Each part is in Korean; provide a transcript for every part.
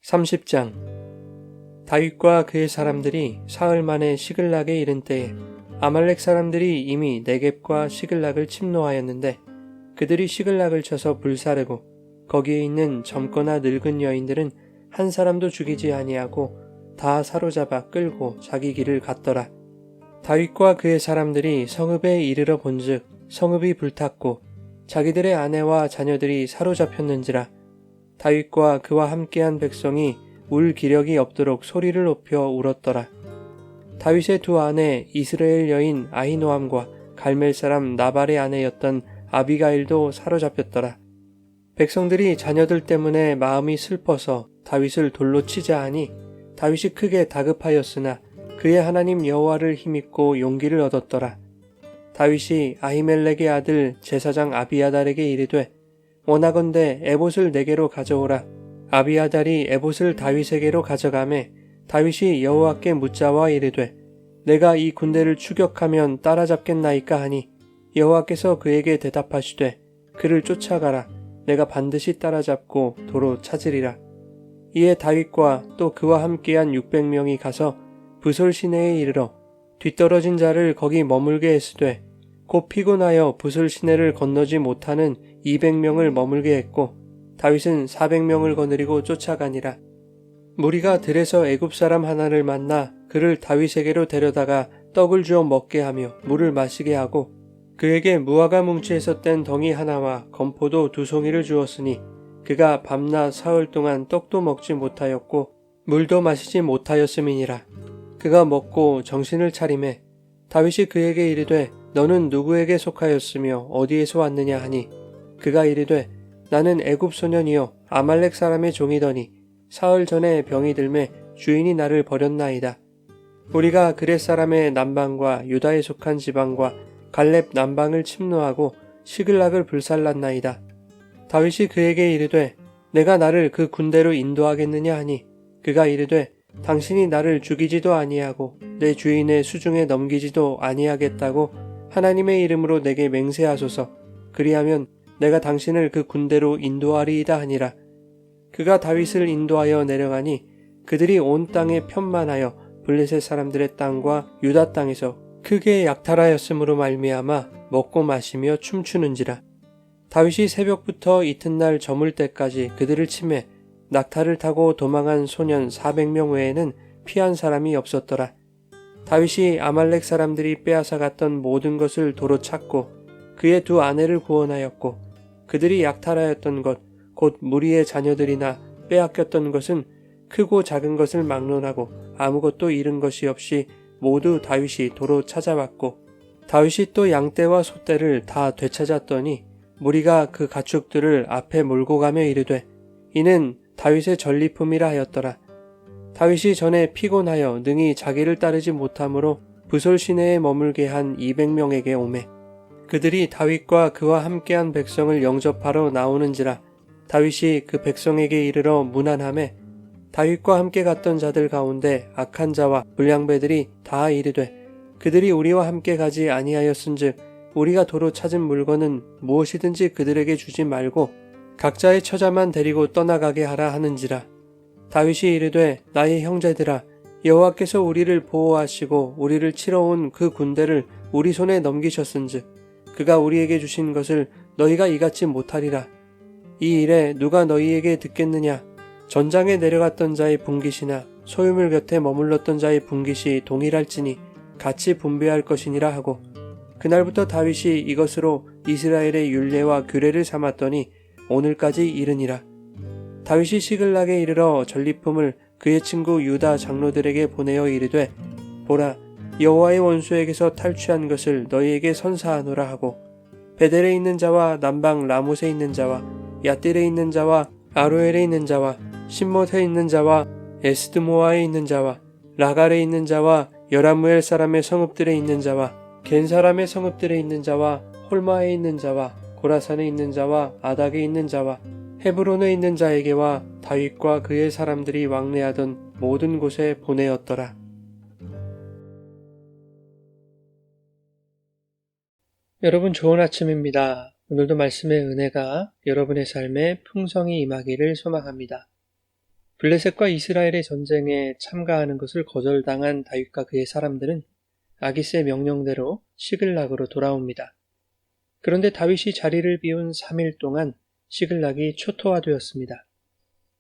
30장. 다윗과 그의 사람들이 사흘 만에 시글락에 이른 때에 아말렉 사람들이 이미 네겝과 시글락을 침노하였는데 그들이 시글락을 쳐서 불사르고 거기에 있는 젊거나 늙은 여인들은 한 사람도 죽이지 아니하고 다 사로잡아 끌고 자기 길을 갔더라. 다윗과 그의 사람들이 성읍에 이르러 본즉 성읍이 불탔고 자기들의 아내와 자녀들이 사로잡혔는지라. 다윗과 그와 함께한 백성이 울 기력이 없도록 소리를 높여 울었더라. 다윗의 두 아내 이스라엘 여인 아히노암과 갈멜 사람 나발의 아내였던 아비가일도 사로잡혔더라. 백성들이 자녀들 때문에 마음이 슬퍼서 다윗을 돌로 치자 하니 다윗이 크게 다급하였으나 그의 하나님 여호와를 힘입고 용기를 얻었더라. 다윗이 아히멜렉의 아들 제사장 아비아달에게 이르되 원하건대 에봇을 내게로 가져오라. 아비아달이 에봇을 다윗에게로 가져가매 다윗이 여호와께 묻자와 이르되 내가 이 군대를 추격하면 따라잡겠나이까 하니 여호와께서 그에게 대답하시되 그를 쫓아가라. 내가 반드시 따라잡고 도로 찾으리라. 이에 다윗과 또 그와 함께한 600명이 가서 부솔 시내에 이르러 뒤떨어진 자를 거기 머물게 했으되 곧 피곤하여 부솔 시내를 건너지 못하는 200명을 머물게 했고 다윗은 400명을 거느리고 쫓아가니라. 무리가 들에서 애굽 사람 하나를 만나 그를 다윗에게로 데려다가 떡을 주어 먹게 하며 물을 마시게 하고 그에게 무화과 뭉치에서 뗀 덩이 하나와 건포도 2송이를 주었으니 그가 밤낮 사흘 동안 떡도 먹지 못하였고 물도 마시지 못하였음이니라. 그가 먹고 정신을 차리매 다윗이 그에게 이르되 너는 누구에게 속하였으며 어디에서 왔느냐 하니 그가 이르되 나는 애굽 소년이요 아말렉 사람의 종이더니 사흘 전에 병이 들매 주인이 나를 버렸나이다. 우리가 그렛 사람의 남방과 유다에 속한 지방과 갈렙 남방을 침노하고 시글락을 불살랐나이다. 다윗이 그에게 이르되 내가 나를 그 군대로 인도하겠느냐 하니 그가 이르되 당신이 나를 죽이지도 아니하고 내 주인의 수중에 넘기지도 아니하겠다고 하나님의 이름으로 내게 맹세하소서. 그리하면 내가 당신을 그 군대로 인도하리이다 하니라. 그가 다윗을 인도하여 내려가니 그들이 온 땅에 편만하여 블레셋 사람들의 땅과 유다 땅에서 크게 약탈하였으므로 말미암아 먹고 마시며 춤추는지라. 다윗이 새벽부터 이튿날 저물 때까지 그들을 치매 낙타를 타고 도망한 소년 400명 외에는 피한 사람이 없었더라. 다윗이 아말렉 사람들이 빼앗아갔던 모든 것을 도로 찾고 그의 두 아내를 구원하였고 그들이 약탈하였던 것 곧 무리의 자녀들이나 빼앗겼던 것은 크고 작은 것을 막론하고 아무것도 잃은 것이 없이 모두 다윗이 도로 찾아왔고 다윗이 또 양떼와 소떼를 다 되찾았더니 무리가 그 가축들을 앞에 몰고 가며 이르되 이는 다윗의 전리품이라 하였더라. 다윗이 전에 피곤하여 능히 자기를 따르지 못하므로 부솔 시내에 머물게 한 200명에게 오매 그들이 다윗과 그와 함께한 백성을 영접하러 나오는지라. 다윗이 그 백성에게 이르러 문안하매 다윗과 함께 갔던 자들 가운데 악한 자와 불량배들이 다 이르되 그들이 우리와 함께 가지 아니하였은즉 우리가 도로 찾은 물건은 무엇이든지 그들에게 주지 말고 각자의 처자만 데리고 떠나가게 하라 하는지라. 다윗이 이르되 나의 형제들아 여호와께서 우리를 보호하시고 우리를 치러 온 그 군대를 우리 손에 넘기셨은즉 그가 우리에게 주신 것을 너희가 이같이 못하리라. 이 일에 누가 너희에게 듣겠느냐. 전장에 내려갔던 자의 분깃이나 소유물 곁에 머물렀던 자의 분깃이 동일할지니 같이 분배할 것이니라 하고 그날부터 다윗이 이것으로 이스라엘의 율례와 규례를 삼았더니 오늘까지 이르니라. 다윗이 시글락에 이르러 전리품을 그의 친구 유다 장로들에게 보내어 이르되 보라 여호와의 원수에게서 탈취한 것을 너희에게 선사하노라 하고 베델에 있는 자와 남방 라못에 있는 자와 야딜에 있는 자와 아로엘에 있는 자와 신못에 있는 자와 에스드모아에 있는 자와 라갈에 있는 자와 여라무엘 사람의 성읍들에 있는 자와 겐 사람의 성읍들에 있는 자와 홀마에 있는 자와 고라산에 있는 자와 아닥에 있는 자와 헤브론에 있는 자에게와 다윗과 그의 사람들이 왕래하던 모든 곳에 보내었더라. 여러분 좋은 아침입니다. 오늘도 말씀의 은혜가 여러분의 삶에 풍성히 임하기를 소망합니다. 블레셋과 이스라엘의 전쟁에 참가하는 것을 거절당한 다윗과 그의 사람들은 아기스의 명령대로 시글락으로 돌아옵니다. 그런데 다윗이 자리를 비운 3일 동안 시글락이 초토화되었습니다.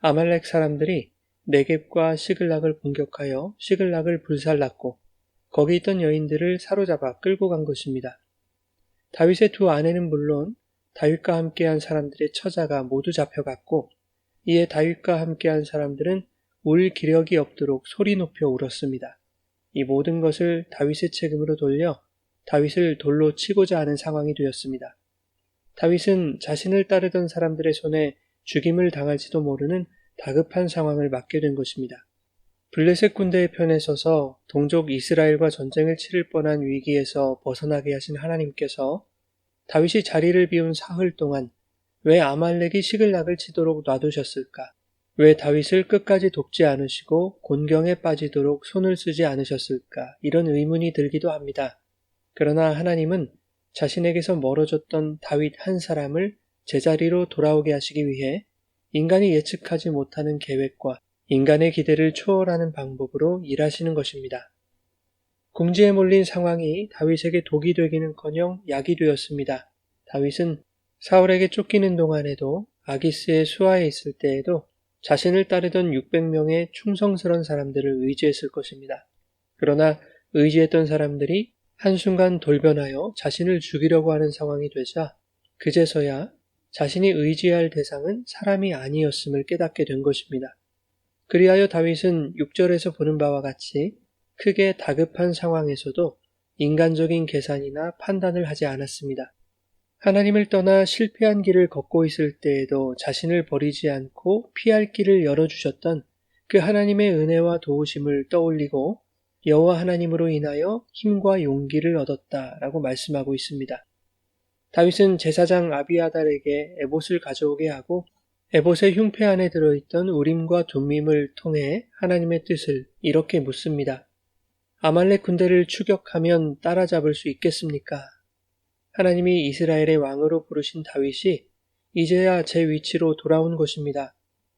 아말렉 사람들이 네겝과 시글락을 공격하여 시글락을 불살랐고 거기 있던 여인들을 사로잡아 끌고 간 것입니다. 다윗의 두 아내는 물론 다윗과 함께한 사람들의 처자가 모두 잡혀갔고 이에 다윗과 함께한 사람들은 울 기력이 없도록 소리 높여 울었습니다. 이 모든 것을 다윗의 책임으로 돌려 다윗을 돌로 치고자 하는 상황이 되었습니다. 다윗은 자신을 따르던 사람들의 손에 죽임을 당할지도 모르는 다급한 상황을 맞게 된 것입니다. 블레셋 군대의 편에 서서 동족 이스라엘과 전쟁을 치를 뻔한 위기에서 벗어나게 하신 하나님께서 다윗이 자리를 비운 사흘 동안 왜 아말렉이 시글락을 치도록 놔두셨을까? 왜 다윗을 끝까지 돕지 않으시고 곤경에 빠지도록 손을 쓰지 않으셨을까? 이런 의문이 들기도 합니다. 그러나 하나님은 자신에게서 멀어졌던 다윗 한 사람을 제자리로 돌아오게 하시기 위해 인간이 예측하지 못하는 계획과 인간의 기대를 초월하는 방법으로 일하시는 것입니다. 궁지에 몰린 상황이 다윗에게 독이 되기는커녕 약이 되었습니다. 다윗은 사울에게 쫓기는 동안에도 아기스의 수하에 있을 때에도 자신을 따르던 600명의 충성스러운 사람들을 의지했을 것입니다. 그러나 의지했던 사람들이 한순간 돌변하여 자신을 죽이려고 하는 상황이 되자 그제서야 자신이 의지할 대상은 사람이 아니었음을 깨닫게 된 것입니다. 그리하여 다윗은 6절에서 보는 바와 같이 크게 다급한 상황에서도 인간적인 계산이나 판단을 하지 않았습니다. 하나님을 떠나 실패한 길을 걷고 있을 때에도 자신을 버리지 않고 피할 길을 열어주셨던 그 하나님의 은혜와 도우심을 떠올리고 여호와 하나님으로 인하여 힘과 용기를 얻었다라고 말씀하고 있습니다. 다윗은 제사장 아비아달에게 에봇을 가져오게 하고 에봇의 흉패 안에 들어있던 우림과 둠밈을 통해 하나님의 뜻을 이렇게 묻습니다. 아말렉 군대를 추격하면 따라잡을 수 있겠습니까? 하나님이 이스라엘의 왕으로 부르신 다윗이 이제야 제 위치로 돌아온 것입니다.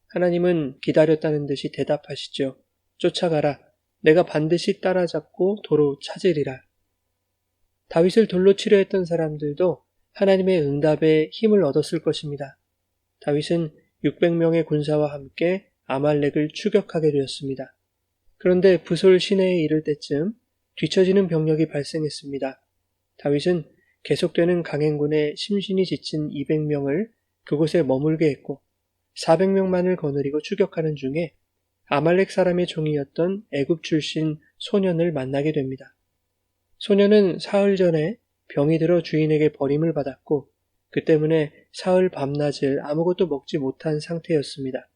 하나님은 기다렸다는 듯이 대답하시죠. 쫓아가라. 내가 반드시 따라잡고 도로 찾으리라. 다윗을 돌로 치려 했던 사람들도 하나님의 응답에 힘을 얻었을 것입니다. 다윗은 600명의 군사와 함께 아말렉을 추격하게 되었습니다. 그런데 부솔 시내에 이를 때쯤 뒤처지는 병력이 발생했습니다. 다윗은 계속되는 강행군에 심신이 지친 200명을 그곳에 머물게 했고 400명만을 거느리고 추격하는 중에 아말렉 사람의 종이었던 애굽 출신 소년을 만나게 됩니다. 소년은 사흘 전에 병이 들어 주인에게 버림을 받았고 그 때문에 사흘 밤낮을 아무것도 먹지 못한 상태였습니다.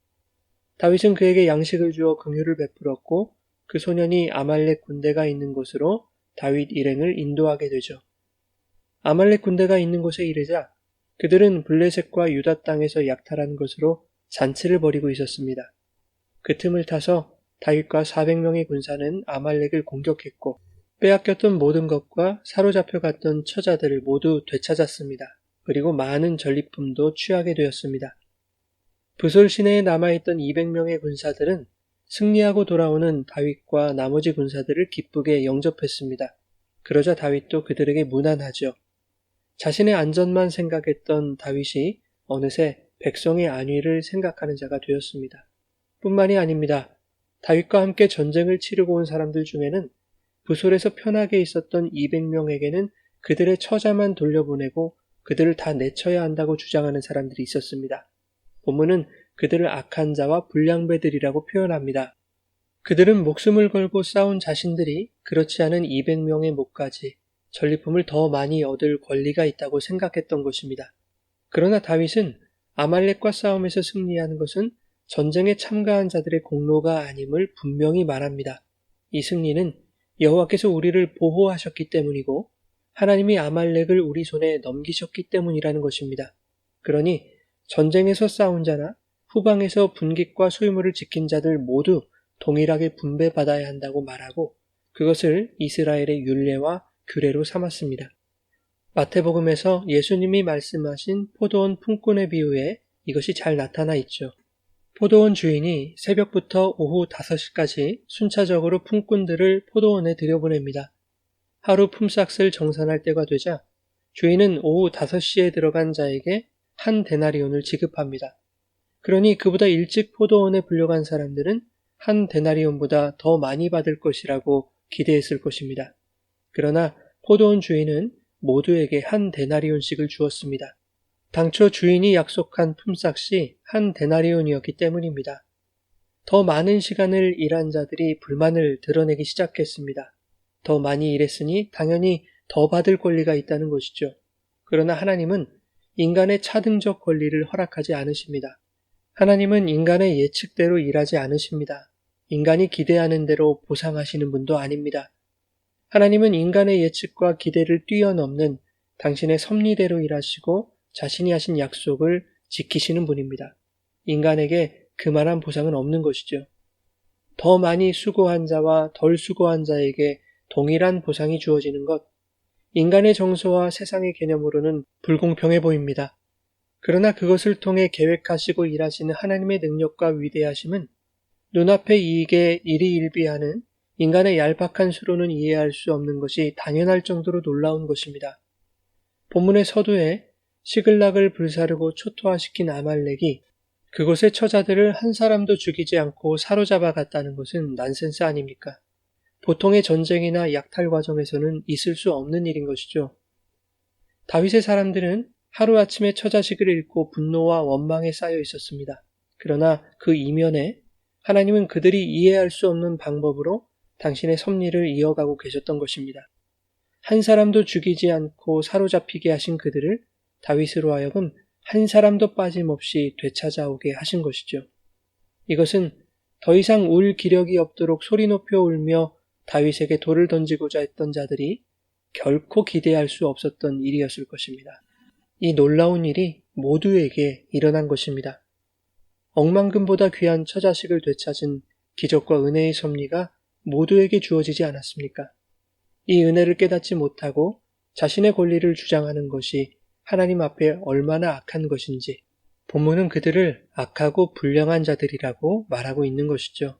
다윗은 그에게 양식을 주어 긍휼을 베풀었고 그 소년이 아말렉 군대가 있는 곳으로 다윗 일행을 인도하게 되죠. 아말렉 군대가 있는 곳에 이르자 그들은 블레셋과 유다 땅에서 약탈한 것으로 잔치를 벌이고 있었습니다. 그 틈을 타서 다윗과 400명의 군사는 아말렉을 공격했고 빼앗겼던 모든 것과 사로잡혀 갔던 처자들을 모두 되찾았습니다. 그리고 많은 전리품도 취하게 되었습니다. 부솔 시내에 남아있던 200명의 군사들은 승리하고 돌아오는 다윗과 나머지 군사들을 기쁘게 영접했습니다. 그러자 다윗도 그들에게 무난하죠. 자신의 안전만 생각했던 다윗이 어느새 백성의 안위를 생각하는 자가 되었습니다. 뿐만이 아닙니다. 다윗과 함께 전쟁을 치르고 온 사람들 중에는 부솔에서 편하게 있었던 200명에게는 그들의 처자만 돌려보내고 그들을 다 내쳐야 한다고 주장하는 사람들이 있었습니다. 본문은 그들을 악한 자와 불량배들이라고 표현합니다. 그들은 목숨을 걸고 싸운 자신들이 그렇지 않은 200명의 목까지 전리품을 더 많이 얻을 권리가 있다고 생각했던 것입니다. 그러나 다윗은 아말렉과 싸움에서 승리하는 것은 전쟁에 참가한 자들의 공로가 아님을 분명히 말합니다. 이 승리는 여호와께서 우리를 보호하셨기 때문이고 하나님이 아말렉을 우리 손에 넘기셨기 때문이라는 것입니다. 그러니 전쟁에서 싸운 자나 후방에서 분깃과 소유물을 지킨 자들 모두 동일하게 분배받아야 한다고 말하고 그것을 이스라엘의 율례와 규례로 삼았습니다. 마태복음에서 예수님이 말씀하신 포도원 품꾼의 비유에 이것이 잘 나타나 있죠. 포도원 주인이 새벽부터 오후 5시까지 순차적으로 품꾼들을 포도원에 들여보냅니다. 하루 품삯을 정산할 때가 되자 주인은 오후 5시에 들어간 자에게 한 데나리온을 지급합니다. 그러니 그보다 일찍 포도원에 불려간 사람들은 한 데나리온보다 더 많이 받을 것이라고 기대했을 것입니다. 그러나 포도원 주인은 모두에게 한 데나리온씩을 주었습니다. 당초 주인이 약속한 품삯이 한 데나리온이었기 때문입니다. 더 많은 시간을 일한 자들이 불만을 드러내기 시작했습니다. 더 많이 일했으니 당연히 더 받을 권리가 있다는 것이죠. 그러나 하나님은 인간의 차등적 권리를 허락하지 않으십니다. 하나님은 인간의 예측대로 일하지 않으십니다. 인간이 기대하는 대로 보상하시는 분도 아닙니다. 하나님은 인간의 예측과 기대를 뛰어넘는 당신의 섭리대로 일하시고 자신이 하신 약속을 지키시는 분입니다. 인간에게 그만한 보상은 없는 것이죠. 더 많이 수고한 자와 덜 수고한 자에게 동일한 보상이 주어지는 것, 인간의 정서와 세상의 개념으로는 불공평해 보입니다. 그러나 그것을 통해 계획하시고 일하시는 하나님의 능력과 위대하심은 눈앞의 이익에 일희일비하는 인간의 얄팍한 수로는 이해할 수 없는 것이 당연할 정도로 놀라운 것입니다. 본문의 서두에 시글락을 불사르고 초토화시킨 아말렉이 그곳의 처자들을 한 사람도 죽이지 않고 사로잡아 갔다는 것은 난센스 아닙니까? 보통의 전쟁이나 약탈 과정에서는 있을 수 없는 일인 것이죠. 다윗의 사람들은 하루아침에 처자식을 잃고 분노와 원망에 쌓여 있었습니다. 그러나 그 이면에 하나님은 그들이 이해할 수 없는 방법으로 당신의 섭리를 이어가고 계셨던 것입니다. 한 사람도 죽이지 않고 사로잡히게 하신 그들을 다윗으로 하여금 한 사람도 빠짐없이 되찾아오게 하신 것이죠. 이것은 더 이상 울 기력이 없도록 소리 높여 울며 다윗에게 돌을 던지고자 했던 자들이 결코 기대할 수 없었던 일이었을 것입니다. 이 놀라운 일이 모두에게 일어난 것입니다. 억만금보다 귀한 처자식을 되찾은 기적과 은혜의 섭리가 모두에게 주어지지 않았습니까? 이 은혜를 깨닫지 못하고 자신의 권리를 주장하는 것이 하나님 앞에 얼마나 악한 것인지 본문은 그들을 악하고 불량한 자들이라고 말하고 있는 것이죠.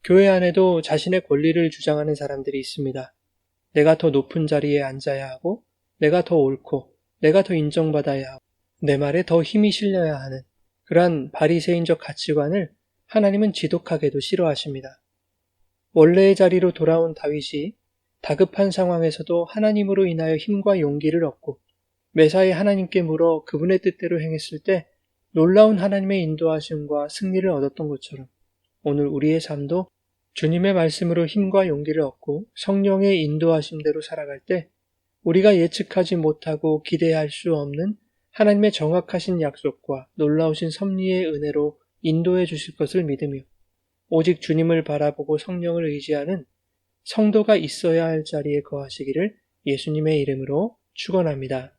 교회 안에도 자신의 권리를 주장하는 사람들이 있습니다. 내가 더 높은 자리에 앉아야 하고, 내가 더 옳고, 내가 더 인정받아야 하고, 내 말에 더 힘이 실려야 하는 그러한 바리새인적 가치관을 하나님은 지독하게도 싫어하십니다. 원래의 자리로 돌아온 다윗이 다급한 상황에서도 하나님으로 인하여 힘과 용기를 얻고 매사에 하나님께 물어 그분의 뜻대로 행했을 때 놀라운 하나님의 인도하심과 승리를 얻었던 것처럼 오늘 우리의 삶도 주님의 말씀으로 힘과 용기를 얻고 성령의 인도하심대로 살아갈 때 우리가 예측하지 못하고 기대할 수 없는 하나님의 정확하신 약속과 놀라우신 섭리의 은혜로 인도해 주실 것을 믿으며 오직 주님을 바라보고 성령을 의지하는 성도가 있어야 할 자리에 거하시기를 예수님의 이름으로 축원합니다.